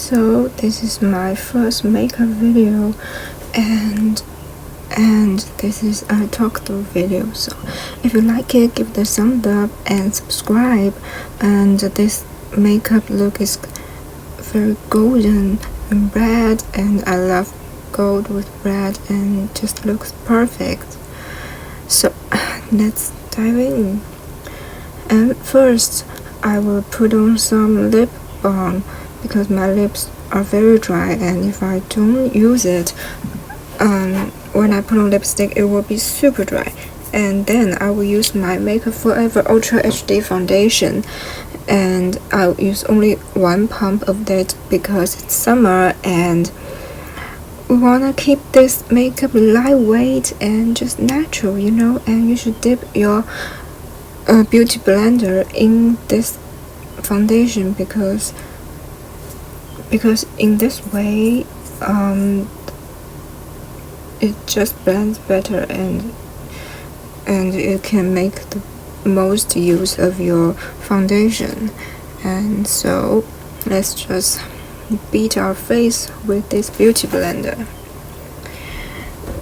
So this is my first makeup video, and this is a talk-through video. So if you like it, give it a thumbs up and subscribe. And this makeup look is very golden and red, and I love gold with red, and just looks perfect. So let's dive in. And first I will put on some lip balm because my lips are very dry, and if I don't use it when I put on lipstick, it will be super dry. And then I will use my Makeup Forever Ultra HD foundation, and I'll use only one pump of that because it's summer and we wanna keep this makeup lightweight and just natural, you know. And you should dip your beauty blender in this foundation because in this way it just blends better, and you can make the most use of your foundation. And so let's just beat our face with this beauty blender.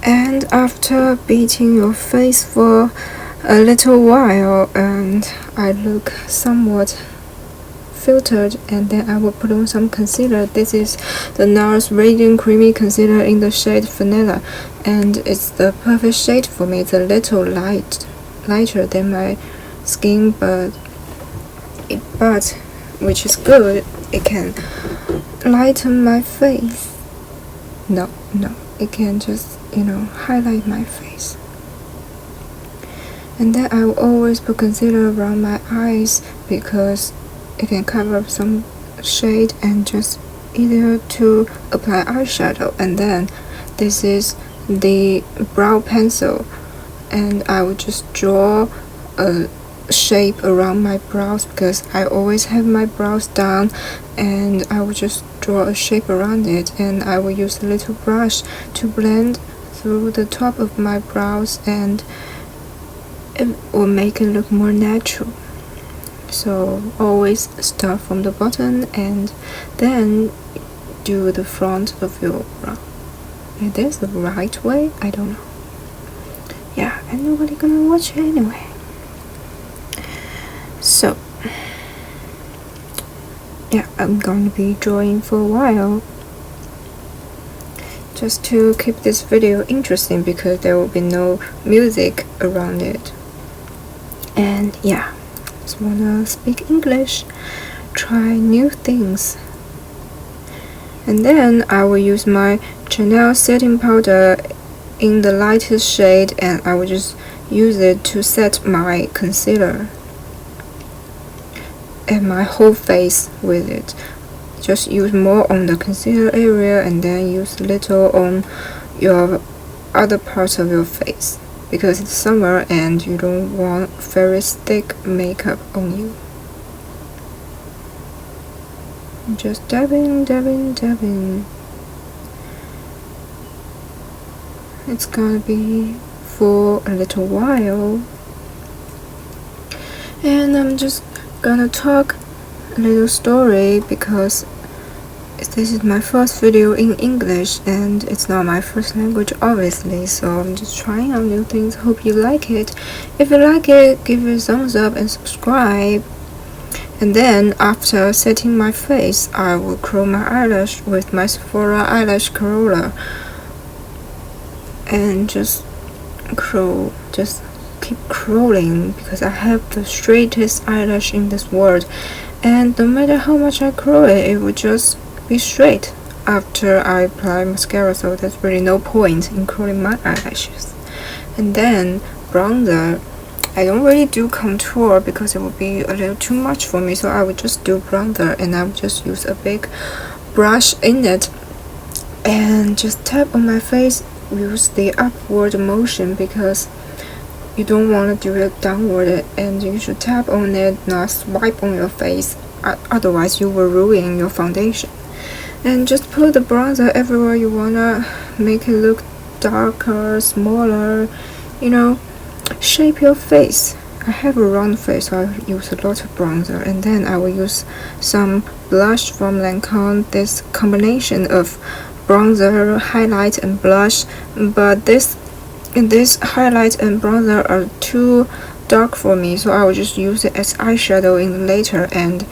And after beating your face for a little while, and I look somewhat filtered, and then I will put on some concealer. This is the NARS Radiant Creamy Concealer in the shade Vanilla, and it's the perfect shade for me. It's a little lighter than my skin, but which is good. It can lighten my face. No, it can just, highlight my face. And then I will always put concealer around my eyes because it can cover up some shade, and just easier to apply eyeshadow. And then this is the brow pencil, and I will just draw a shape around my brows because I always have my brows down, and I will just draw a shape around it, and I will use a little brush to blend through the top of my brows, and it will make it look more natural. So always start from the bottom and then do the front of your brow. Is this the right way? I don't know. Yeah, and nobody gonna watch it anyway. So yeah, I'm going to be drawing for a while just to keep this video interesting because there will be no music around it. And yeah, just wanna speak English, try new things. And then I will use my Chanel setting powder in the lightest shade, and I will just use it to set my concealer and my whole face with it. Just use more on the concealer area and then use little on your other parts of your face because it's summer and you don't want very thick makeup on you. Just dabbing. It's gonna be for a little while, and I'm just gonna talk a little story because this is my first video in English and it's not my first language obviously, so I'm just trying out new things. Hope you like it. If you like it, give it a thumbs up and subscribe. And then after setting my face, I will curl my eyelash with my Sephora eyelash curler and just keep curling because I have the straightest eyelash in this world, and no matter how much I curl it, it will just be straight after I apply mascara, so there's really no point in curling my eyelashes. And then bronzer, I don't really do contour because it would be a little too much for me, so I would just do bronzer, and I would just use a big brush in it and just tap on my face. Use the upward motion because you don't want to do it downward, and you should tap on it, not swipe on your face, otherwise you will ruin your foundation. And just put the bronzer everywhere you wanna make it look darker, smaller, shape your face. I have a round face, so I use a lot of bronzer, and then I will use some blush from Lancome. This combination of bronzer, highlight, and blush, but this highlight and bronzer are too dark for me, so I will just use it as eyeshadow in later. And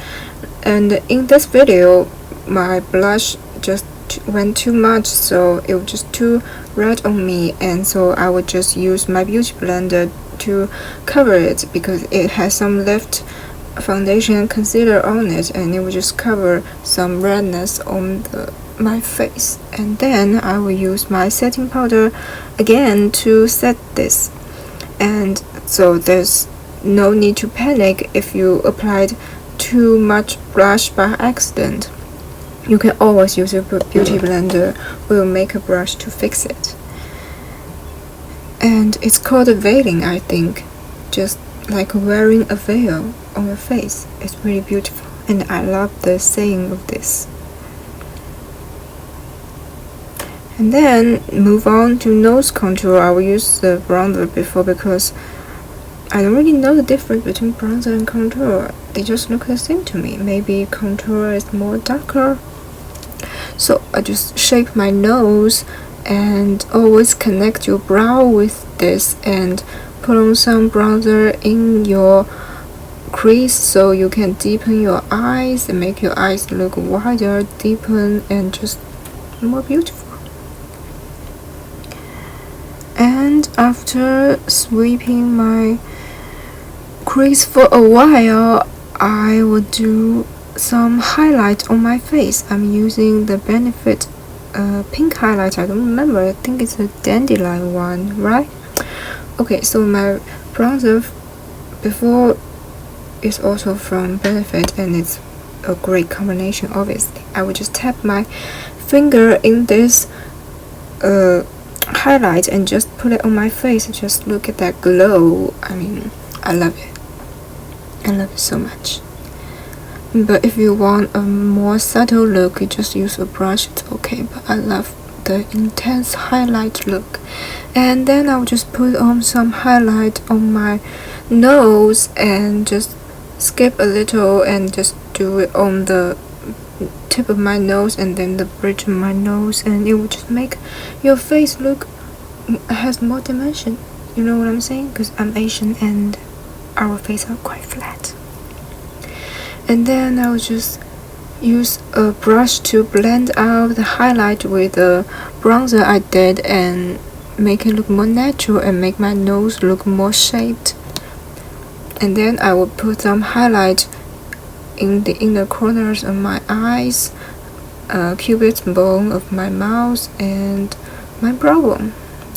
in this video, my blush just went too much, so it was just too red on me, and so I would just use my beauty blender to cover it, because it has some left foundation and concealer on it, and it will just cover some redness on my face. And then I will use my setting powder again to set this, and so there's no need to panic if you applied too much blush by accident. You can always use your beauty blender or your makeup brush to fix it. And it's called a veiling, I think, just like wearing a veil on your face. It's really beautiful, and I love the saying of this. And then move on to nose contour. I will use the bronzer before, because I don't really know the difference between bronzer and contour. They just look the same to me. Maybe contour is more darker. So I just shape my nose, and always connect your brow with this, and put on some bronzer in your crease so you can deepen your eyes and make your eyes look wider, deepen, and just more beautiful. And after sweeping my crease for a while, I would do some highlight on my face. I'm using the Benefit pink highlight. I don't remember, I think it's a dandelion one, right? Okay, so my bronzer before is also from Benefit, and it's a great combination. Obviously, I would just tap my finger in this highlight and just put it on my face. Just look at that glow. I mean, I love it. I love it so much. But if you want a more subtle look, you just use a brush, it's okay. But I love the intense highlight look. And then I'll just put on some highlight on my nose, and just skip a little and just do it on the tip of my nose and then the bridge of my nose, and it will just make your face look has more dimension. You know what I'm saying? Because I'm Asian and our face are quite flat. And then I'll just use a brush to blend out the highlight with the bronzer I did, and make it look more natural and make my nose look more shaped. And then I will put some highlight in the inner corners of my eyes, cupid's bone of my mouth, and my brow bone.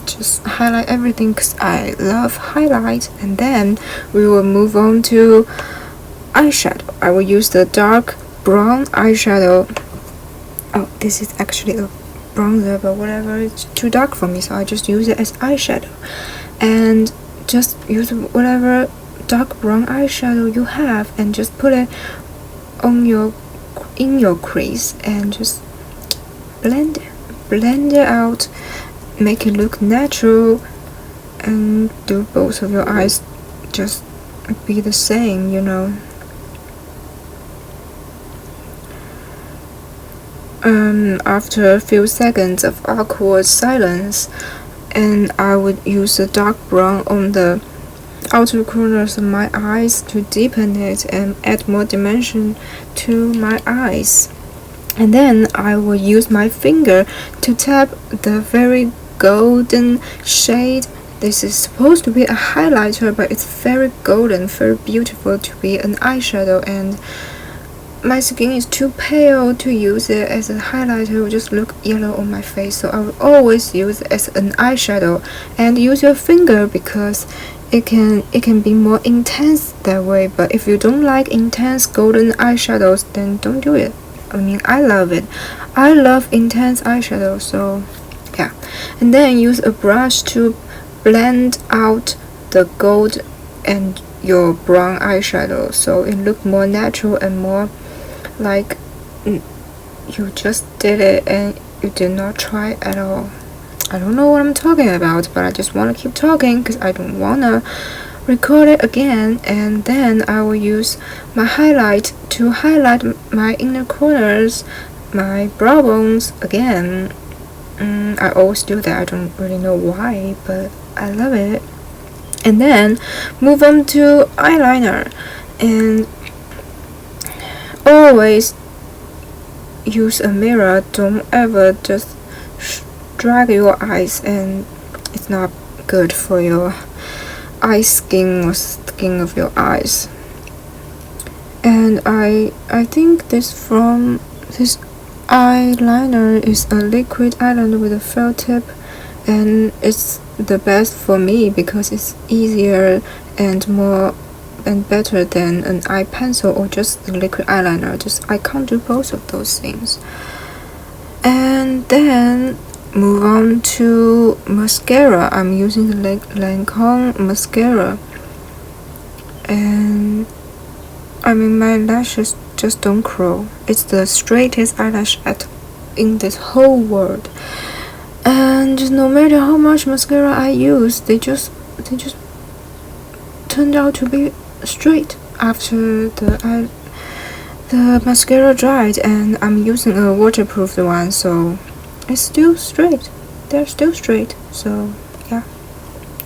Just highlight everything because I love highlight. And then we will move on to eyeshadow. I will use the dark brown eyeshadow. Oh, this is actually a bronzer, but whatever, it's too dark for me, so I just use it as eyeshadow. And just use whatever dark brown eyeshadow you have, and just put it on in your crease, and just blend it out, make it look natural, and do both of your eyes just be the same, you know. After a few seconds of awkward silence, and I would use the dark brown on the outer corners of my eyes to deepen it and add more dimension to my eyes. And then I will use my finger to tap the very golden shade. This is supposed to be a highlighter, but it's very golden, very beautiful to be an eyeshadow, and my skin is too pale to use it as a highlighter. It will just look yellow on my face, so I will always use it as an eyeshadow. And use your finger, because it can be more intense that way. But if you don't like intense golden eyeshadows, then don't do it. I mean, I love it. I love intense eyeshadow, so yeah. And then use a brush to blend out the gold and your brown eyeshadow, so it look more natural and more like you just did it and you did not try at all. I don't know what I'm talking about, but I just want to keep talking because I don't want to record it again, and then I will use my highlight to highlight my inner corners, my brow bones again. I always do that. I don't really know why, but I love it. And then move on to eyeliner, and always use a mirror. Don't ever just drag your eyes, and it's not good for your eye skin or skin of your eyes. And I think this eyeliner is a liquid eyeliner with a felt tip, and it's the best for me because it's easier and more and better than an eye pencil or just the liquid eyeliner. I can't do both of those things. And then move on to mascara. I'm using the Lancome mascara, and my lashes just don't curl. It's the straightest eyelash in this whole world. And no matter how much mascara I use, they just turned out to be straight after the mascara dried, and I'm using a waterproof one, so it's still straight. They're still straight. So yeah,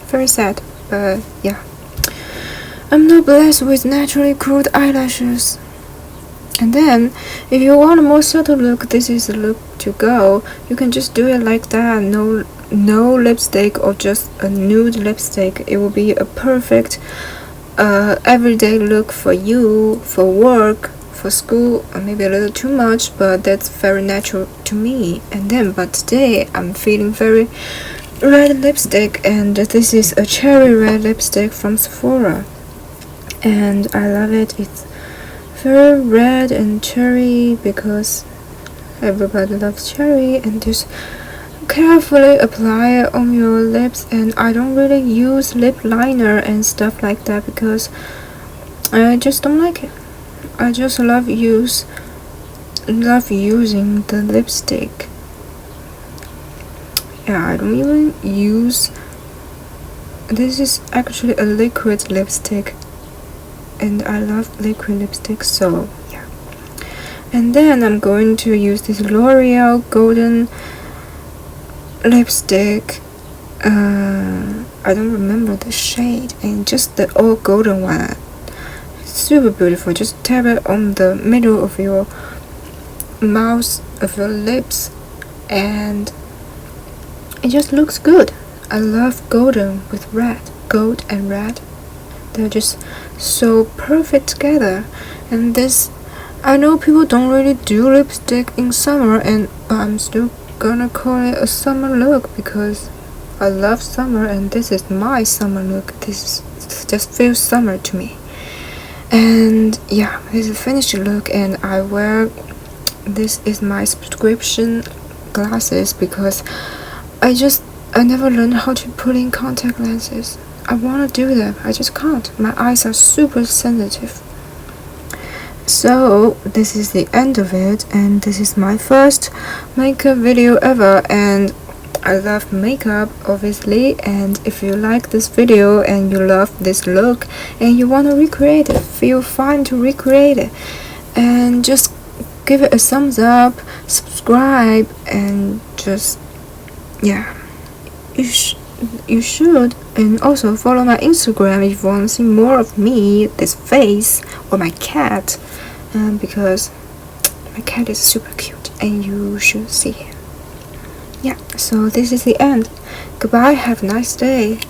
very sad, but yeah. I'm not blessed with naturally curled eyelashes. And then, if you want a more subtle look, this is the look to go. You can just do it like that, no lipstick or just a nude lipstick. It will be a perfect everyday look for you, for work, for school. Maybe a little too much, but that's very natural to me. And then, but today I'm feeling very red lipstick, and this is a cherry red lipstick from Sephora, and I love it. It's very red and cherry because everybody loves cherry, and just carefully apply it on your lips. And I don't really use lip liner and stuff like that because I just don't like it. I just love using the lipstick. Yeah, I don't even use. This is actually a liquid lipstick, and I love liquid lipstick, so yeah. And then I'm going to use this L'Oreal golden lipstick. I don't remember the shade, and just the all golden one. Super beautiful. Just tap it on the middle of your mouth, of your lips, and it just looks good. I love golden with red. Gold and red, they're just so perfect together. And this, I know people don't really do lipstick in summer, but I'm still gonna call it a summer look because I love summer, and this is my summer look. This just feels summer to me. And yeah, this is a finished look, and this is my subscription glasses because I never learned how to put in contact lenses. I want to do that, I just can't. My eyes are super sensitive. So this is the end of it, and this is my first makeup video ever, and I love makeup obviously. And if you like this video and you love this look and you want to recreate it, feel fine to recreate it, and just give it a thumbs up, subscribe, and just yeah, you should. And also follow my Instagram if you want to see more of me, this face, or my cat, because my cat is super cute and you should see him. Yeah, so this is the end. Goodbye, have a nice day.